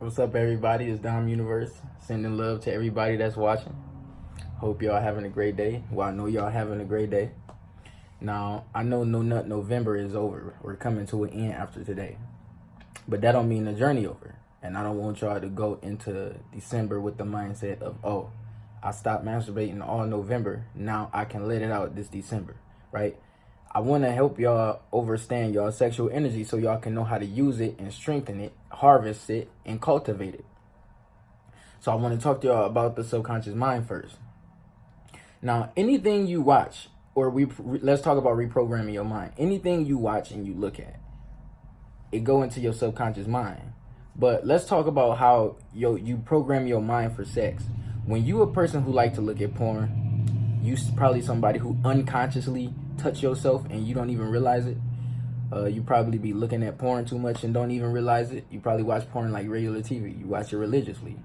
What's up, everybody? It's Dom Universe. Sending love to everybody that's watching. Hope y'all having a great day. Well, I know y'all having a great day. Now, I know No Nut November is over. We're coming to an end after today. But that don't mean the journey over. And I don't want y'all to go into December with the mindset of, oh, I stopped masturbating all November. Now I can let it out this December, right? I want to help y'all understand y'all sexual energy so y'all can know how to use it and strengthen it, harvest it, and cultivate it. So I want to talk to y'all about the subconscious mind first. Now, anything you watch, or let's talk about reprogramming your mind. Anything you watch and you look at, it go into your subconscious mind. But let's talk about how you program your mind for sex. When you a person who like to look at porn, you probably somebody who unconsciously touch yourself and you don't even realize it. You probably be looking at porn too much and don't even realize it. You probably watch porn like regular TV. You watch it religiously.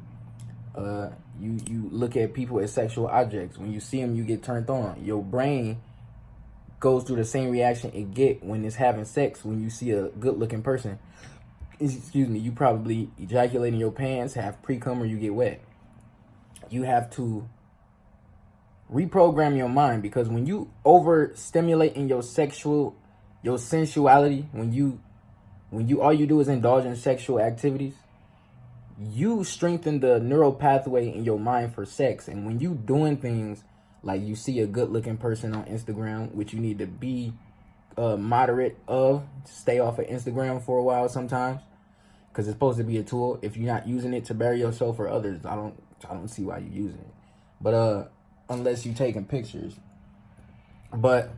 You look at people as sexual objects. When you see them, you get turned on. Your brain goes through the same reaction it get when it's having sex. When you see a good-looking person, excuse me, you probably ejaculate in your pants, have pre-cum, or you get wet. You have to reprogram your mind, because when you overstimulate in your sensuality, when you all you do is indulge in sexual activities, you strengthen the neural pathway in your mind for sex. And when you doing things like you see a good looking person on Instagram, which you need to be moderate of, stay off of Instagram for a while sometimes, because it's supposed to be a tool. If you're not using it to better yourself or others, I don't see why you're using it. But unless you're taking pictures. But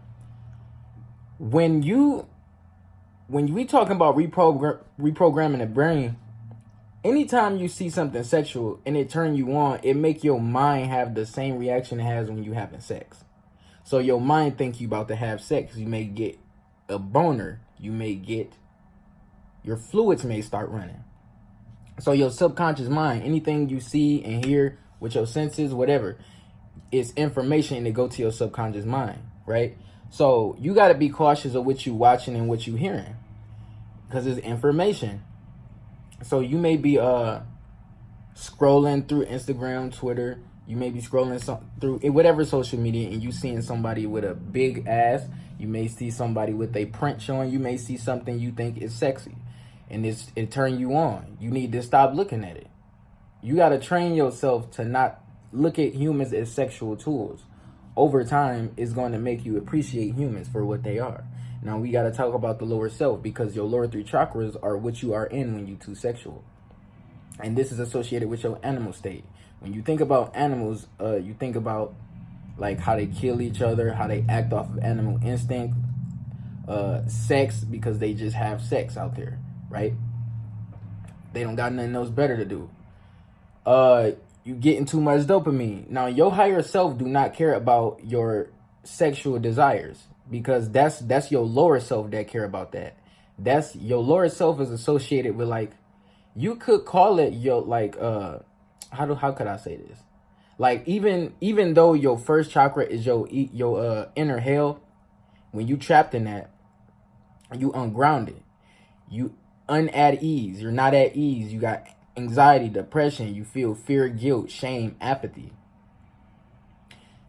when we talking about reprogramming the brain, anytime you see something sexual and it turn you on, it make your mind have the same reaction it has when you having sex. So your mind think you about to have sex. You may get a boner. You may get, your fluids may start running. So your subconscious mind, anything you see and hear with your senses, whatever, it's information that go to your subconscious mind, right? So you got to be cautious of what you watching and what you hearing, because it's information. So you may be scrolling through Instagram, Twitter. You may be scrolling through whatever social media, and you seeing somebody with a big ass. You may see somebody with a print showing. You may see something you think is sexy, and it turn you on. You need to stop looking at it. You got to train yourself to not look at humans as sexual tools. Over time, it's going to make you appreciate humans for what they are. Now, we got to talk about the lower self, because your lower three chakras are what you are in when you're too sexual. And this is associated with your animal state. When you think about animals, you think about like how they kill each other, how they act off of animal instinct, sex, because they just have sex out there, right? They don't got nothing else better to do. You getting too much dopamine. Now, your higher self do not care about your sexual desires, because that's your lower self that care about that. That's your lower self is associated with, like, you could call it your, like, how could I say this? Like, even though your first chakra is your inner hell, when you trapped in that, you ungrounded, you at ease, you're not at ease, you got anxiety, depression, you feel fear, guilt, shame, apathy.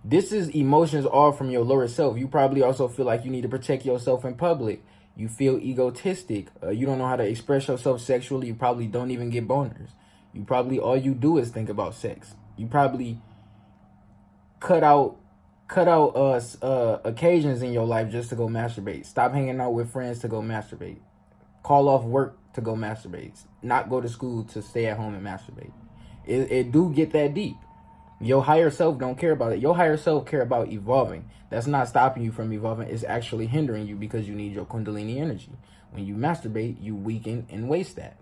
This is emotions all from your lower self. You probably also feel like you need to protect yourself in public. You feel egotistic. You don't know how to express yourself sexually. You probably don't even get boners. You probably, all you do is think about sex. You probably cut out occasions in your life just to go masturbate. Stop hanging out with friends to go masturbate. Call off work to go masturbate. Not go to school to stay at home and masturbate. It do get that deep. Your higher self don't care about it. Your higher self care about evolving. That's not stopping you from evolving. It's actually hindering you, because you need your kundalini energy. When you masturbate, you weaken and waste that.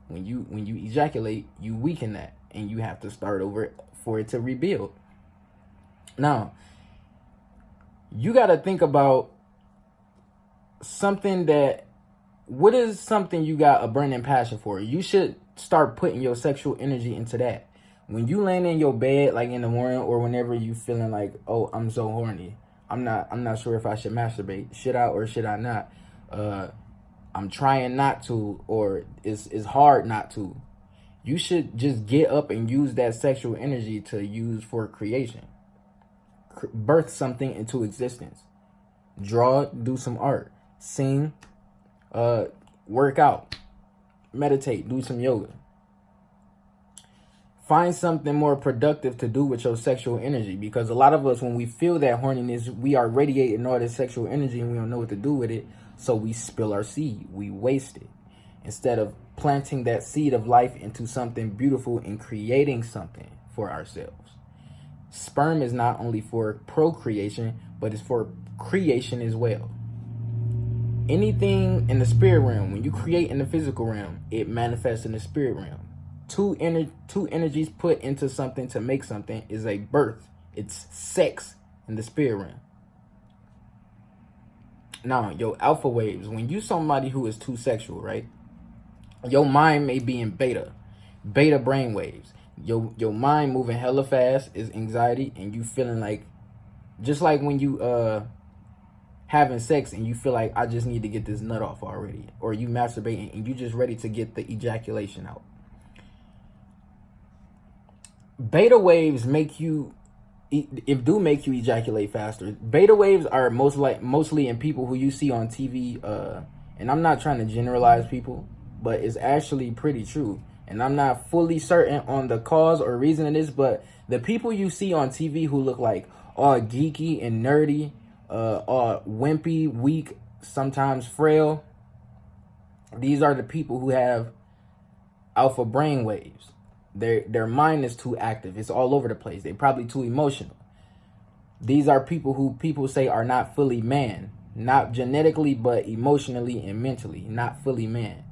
When you ejaculate, you weaken that, and you have to start over for it to rebuild. Now, you got to think about something what is something you got a burning passion for? You should start putting your sexual energy into that. When you laying in your bed, like in the morning, or whenever you feeling like, oh, I'm so horny, I'm not sure if I should masturbate. Should I or should I not? I'm trying not to, or it's hard not to. You should just get up and use that sexual energy to use for creation. Birth something into existence. Draw, do some art, sing, work out, meditate, do some yoga. Find something more productive to do with your sexual energy, because a lot of us, when we feel that horniness, we are radiating all this sexual energy and we don't know what to do with it. So we spill our seed, we waste it, instead of planting that seed of life into something beautiful and creating something for ourselves. Sperm is not only for procreation, but it's for creation as well. Anything in the spirit realm, when you create in the physical realm, it manifests in the spirit realm. Two energies put into something to make something is a birth. It's sex in the spirit realm. Now, your alpha waves, when you somebody who is too sexual, right? Your mind may be in beta brain waves. Your mind moving hella fast is anxiety, and you feeling like, just like when you having sex and you feel like, I just need to get this nut off already, or you masturbating and you just ready to get the ejaculation out. Beta waves make you ejaculate faster. Beta waves are mostly in people who you see on TV, and I'm not trying to generalize people, but it's actually pretty true. And I'm not fully certain on the cause or reason of this, but the people you see on TV who look like all geeky and nerdy, all wimpy, weak, sometimes frail, these are the people who have alpha brain waves. Their mind is too active. It's all over the place. They're probably too emotional. These are people who people say are not fully man, not genetically, but emotionally and mentally, not fully man.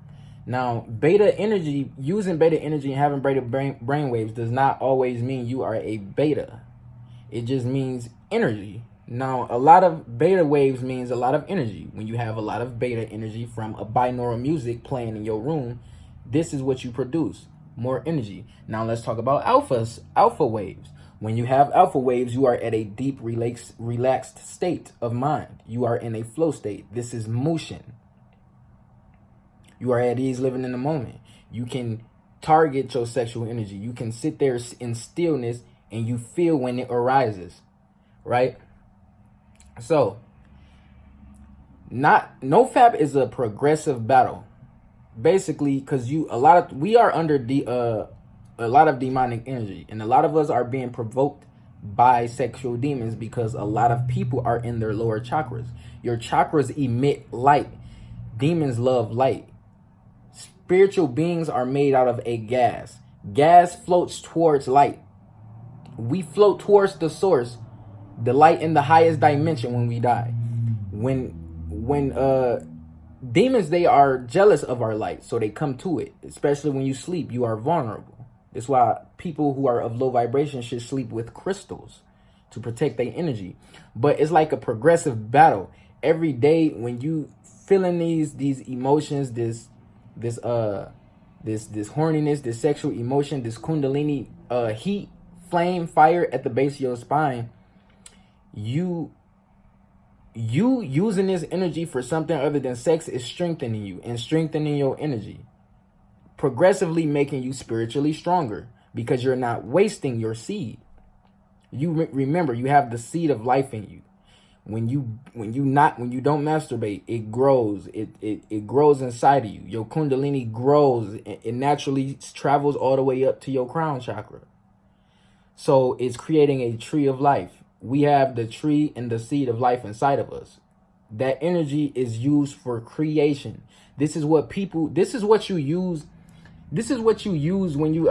Now, beta energy, using beta energy and having beta brain waves does not always mean you are a beta. It just means energy. Now, a lot of beta waves means a lot of energy. When you have a lot of beta energy from a binaural music playing in your room, this is what you produce. More energy. Now let's talk about alpha waves. When you have alpha waves, you are at a deep, relaxed state of mind. You are in a flow state. This is motion. You are at ease, living in the moment. You can target your sexual energy. You can sit there in stillness and you feel when it arises, right? So, NoFap is a progressive battle. Basically, because we are under a lot of demonic energy, and a lot of us are being provoked by sexual demons because a lot of people are in their lower chakras. Your chakras emit light. Demons love light. Spiritual beings are made out of a gas. Gas floats towards light. We float towards the source, the light in the highest dimension when we die. When demons, they are jealous of our light, so they come to it. Especially when you sleep, you are vulnerable. That's why people who are of low vibration should sleep with crystals to protect their energy. But it's like a progressive battle. Every day when you feeling these emotions, this horniness, this sexual emotion, this kundalini heat, flame, fire at the base of your spine, you using this energy for something other than sex is strengthening you and strengthening your energy, progressively making you spiritually stronger because you're not wasting your seed. You remember, you have the seed of life in you. When you don't masturbate, it grows. It grows inside of you. Your kundalini grows. It naturally travels all the way up to your crown chakra. So it's creating a tree of life. We have the tree and the seed of life inside of us. That energy is used for creation. This is what you use when you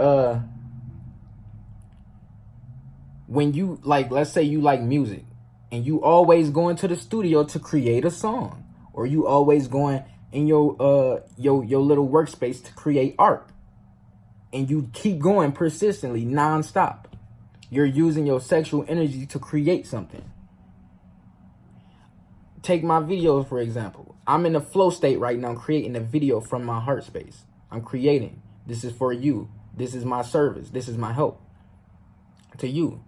like, let's say you like music and you always going to the studio to create a song, or you always going in your little workspace to create art, and you keep going persistently, nonstop. You're using your sexual energy to create something. Take my videos, for example. I'm in a flow state right now, creating a video from my heart space. I'm creating. This is for you. This is my service. This is my help to you.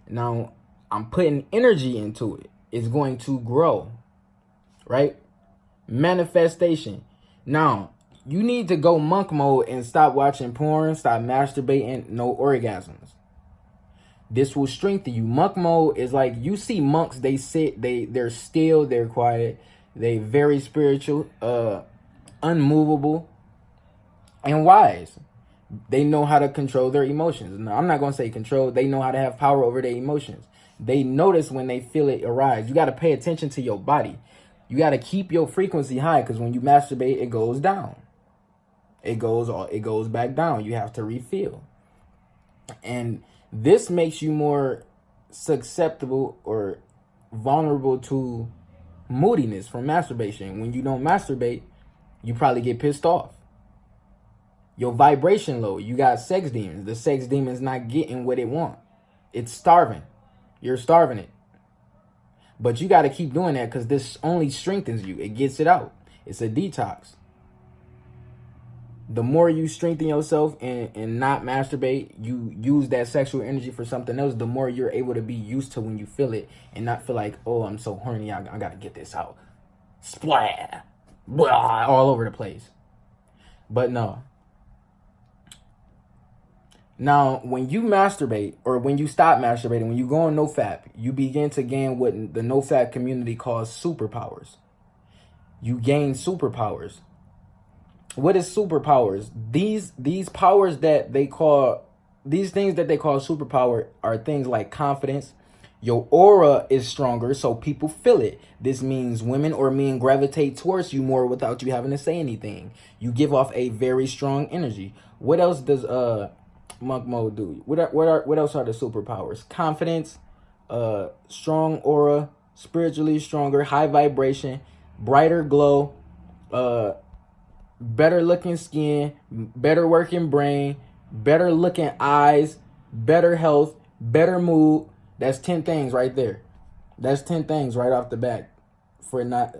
Now, I'm putting energy into it. It's going to grow, right? Manifestation. Now, you need to go monk mode and stop watching porn, stop masturbating, no orgasms. This will strengthen you. Monk mode is like, you see monks, they sit, they're still, they're quiet, they very spiritual, unmovable, and wise. They know how to control their emotions. No, I'm not going to say control. They know how to have power over their emotions. They notice when they feel it arise. You got to pay attention to your body. You got to keep your frequency high, because when you masturbate, it goes down. It goes back down. You have to refill. And this makes you more susceptible or vulnerable to moodiness from masturbation. When you don't masturbate, you probably get pissed off. Your vibration low. You got sex demons. The sex demon's not getting what it want. It's starving. You're starving it. But you got to keep doing that, because this only strengthens you. It gets it out. It's a detox. The more you strengthen yourself and not masturbate, you use that sexual energy for something else, the more you're able to be used to when you feel it and not feel like, oh, I'm so horny, I got to get this out. Splat. Blah, all over the place. But no. Now, when you masturbate, or when you stop masturbating, when you go on NoFap, you begin to gain what the NoFap community calls superpowers. You gain superpowers. What is superpowers? These powers that they call, these things that they call superpower are things like confidence. Your aura is stronger, so people feel it. This means women or men gravitate towards you more without you having to say anything. You give off a very strong energy. What else does monk mode do? What else are the superpowers? Confidence, strong aura, spiritually stronger, high vibration, brighter glow, better looking skin, better working brain, better looking eyes, better health, better mood. That's 10 things right there. That's 10 things right off the bat for not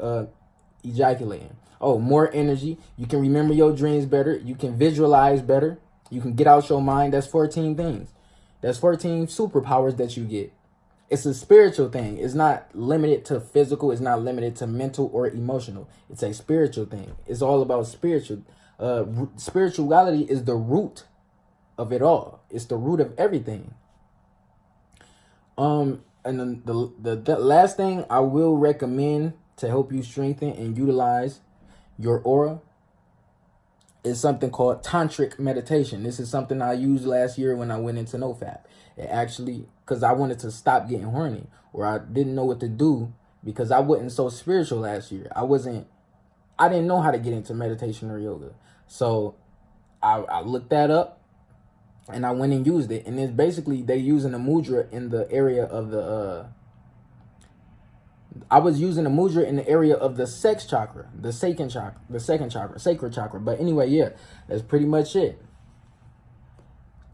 ejaculating. Oh, more energy. You can remember your dreams better. You can visualize better. You can get out your mind. That's 14 things. That's 14 superpowers that you get. It's a spiritual thing. It's not limited to physical. It's not limited to mental or emotional. It's a spiritual thing. It's all about spiritual. Spirituality is the root of it all. It's the root of everything. And then the last thing I will recommend to help you strengthen and utilize your aura is something called tantric meditation. This is something I used last year when I went into NoFap. It actually, because I wanted to stop getting horny, or I didn't know what to do, because I wasn't so spiritual last year. I didn't know how to get into meditation or yoga. So I looked that up, and I went and used it. And it's basically, they using a mudra in the area of the, I was using a mudra in the area of the sex chakra, the second chakra, sacral chakra. But anyway, yeah, that's pretty much it.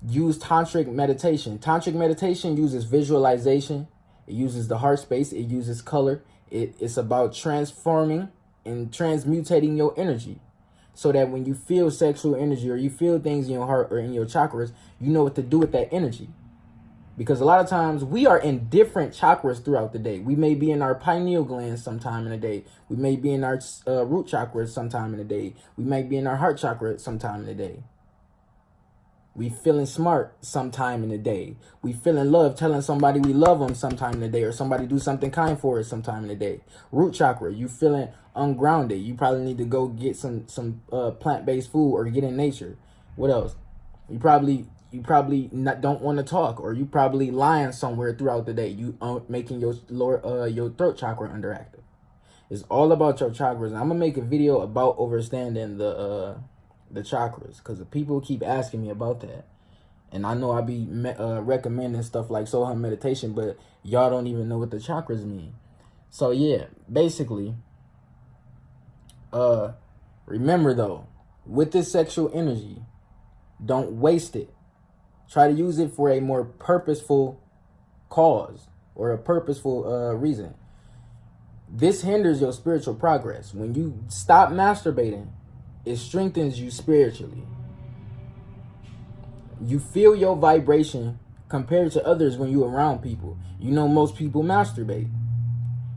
Use tantric meditation. Tantric meditation uses visualization. It uses the heart space. It uses color. It's about transforming and transmutating your energy, so that when you feel sexual energy, or you feel things in your heart or in your chakras, you know what to do with that energy. Because a lot of times we are in different chakras throughout the day. We may be in our pineal gland sometime in the day. We may be in our root chakra sometime in the day. We may be in our heart chakra sometime in the day. We feeling smart sometime in the day. We feeling love, telling somebody we love them sometime in the day, or somebody do something kind for us sometime in the day. Root chakra, you feeling ungrounded. You probably need to go get some plant-based food, or get in nature. What else? You probably don't want to talk, or you probably lying somewhere throughout the day. You making your throat chakra underactive. It's all about your chakras. And I'm gonna make a video about understanding the chakras, because people keep asking me about that, and I know I be recommending stuff like Soham meditation, but y'all don't even know what the chakras mean. So yeah, basically, remember though, with this sexual energy, don't waste it. Try to use it for a more purposeful cause, or a purposeful reason. This hinders your spiritual progress. When you stop masturbating, it strengthens you spiritually. You feel your vibration compared to others when you're around people. You know, most people masturbate.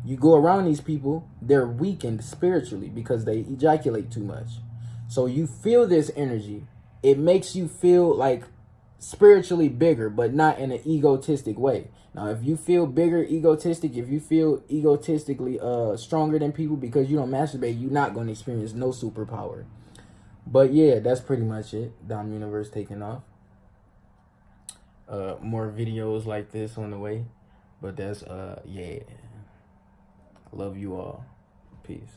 You go around these people, they're weakened spiritually because they ejaculate too much. So you feel this energy. It makes you feel like spiritually bigger, but not in an egotistic way. Now, if you feel bigger, egotistic, if you feel egotistically stronger than people because you don't masturbate, you're not going to experience no superpower. But yeah, that's pretty much it. Dom Universe taking off. More videos like this on the way. But that's yeah. Love you all. Peace.